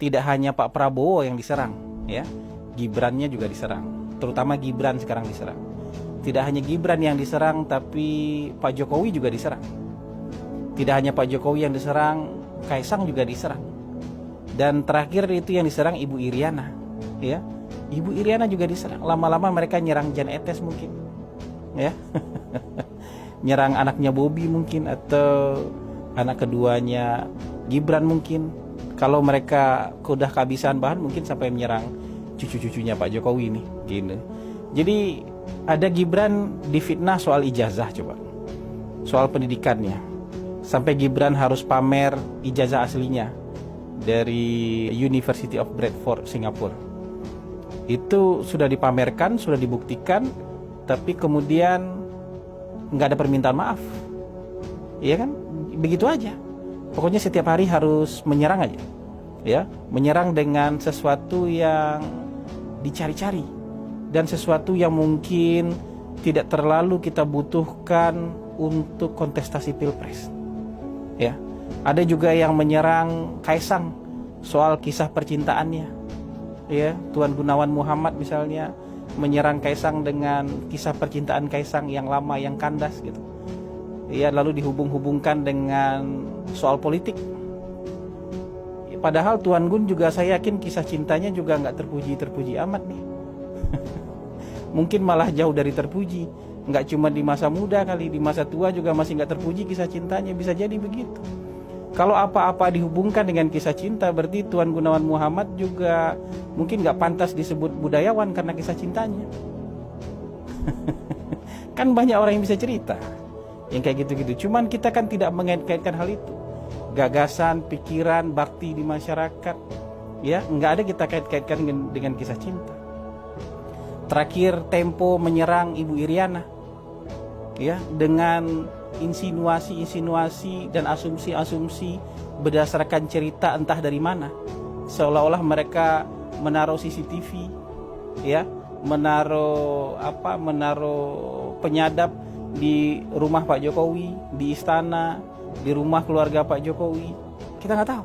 tidak hanya Pak Prabowo yang diserang, ya, Gibrannya juga diserang, terutama Gibran sekarang diserang. Tidak hanya Gibran yang diserang, tapi Pak Jokowi juga diserang. Tidak hanya Pak Jokowi yang diserang, Kaisang juga diserang. Dan terakhir itu yang diserang Ibu Iriana, ya, Ibu Iriana juga diserang. Lama-lama mereka nyerang Jan Etes mungkin, ya, nyerang anaknya Bobi mungkin, atau anak keduanya Gibran mungkin. Kalau mereka udah kehabisan bahan, mungkin sampai menyerang cucu-cucunya Pak Jokowi nih, gitu. Jadi ada Gibran difitnah soal ijazah, coba, soal pendidikannya, sampai Gibran harus pamer ijazah aslinya dari University of Bradford, Singapura. Itu sudah dipamerkan, sudah dibuktikan, tapi kemudian nggak ada permintaan maaf, iya kan? Begitu aja. Pokoknya setiap hari harus menyerang aja, ya, menyerang dengan sesuatu yang dicari-cari dan sesuatu yang mungkin tidak terlalu kita butuhkan untuk kontestasi pilpres, ya. Ada juga yang menyerang Kaisang soal kisah percintaannya, ya. Tuan Gunawan Muhammad misalnya menyerang Kaisang dengan kisah percintaan Kaisang yang lama, yang kandas gitu, ya, lalu dihubung-hubungkan dengan soal politik. Padahal Tuan Gun juga, saya yakin kisah cintanya juga nggak terpuji-terpuji amat nih. Mungkin malah jauh dari terpuji. Nggak cuma di masa muda kali, di masa tua juga masih nggak terpuji kisah cintanya. Bisa jadi begitu. Kalau apa-apa dihubungkan dengan kisah cinta, berarti Tuan Gunawan Muhammad juga mungkin nggak pantas disebut budayawan karena kisah cintanya. Kan banyak orang yang bisa cerita yang kayak gitu-gitu. Cuman kita kan tidak mengait-kaitkan hal itu. Gagasan, pikiran, bakti di masyarakat, ya, nggak ada kita kait-kaitkan dengan kisah cinta. Terakhir Tempo menyerang Ibu Iriana, ya, dengan insinuasi-insinuasi dan asumsi-asumsi berdasarkan cerita entah dari mana, seolah-olah mereka menaruh CCTV, ya, menaruh penyadap di rumah Pak Jokowi, di istana, di rumah keluarga Pak Jokowi. Kita nggak tahu.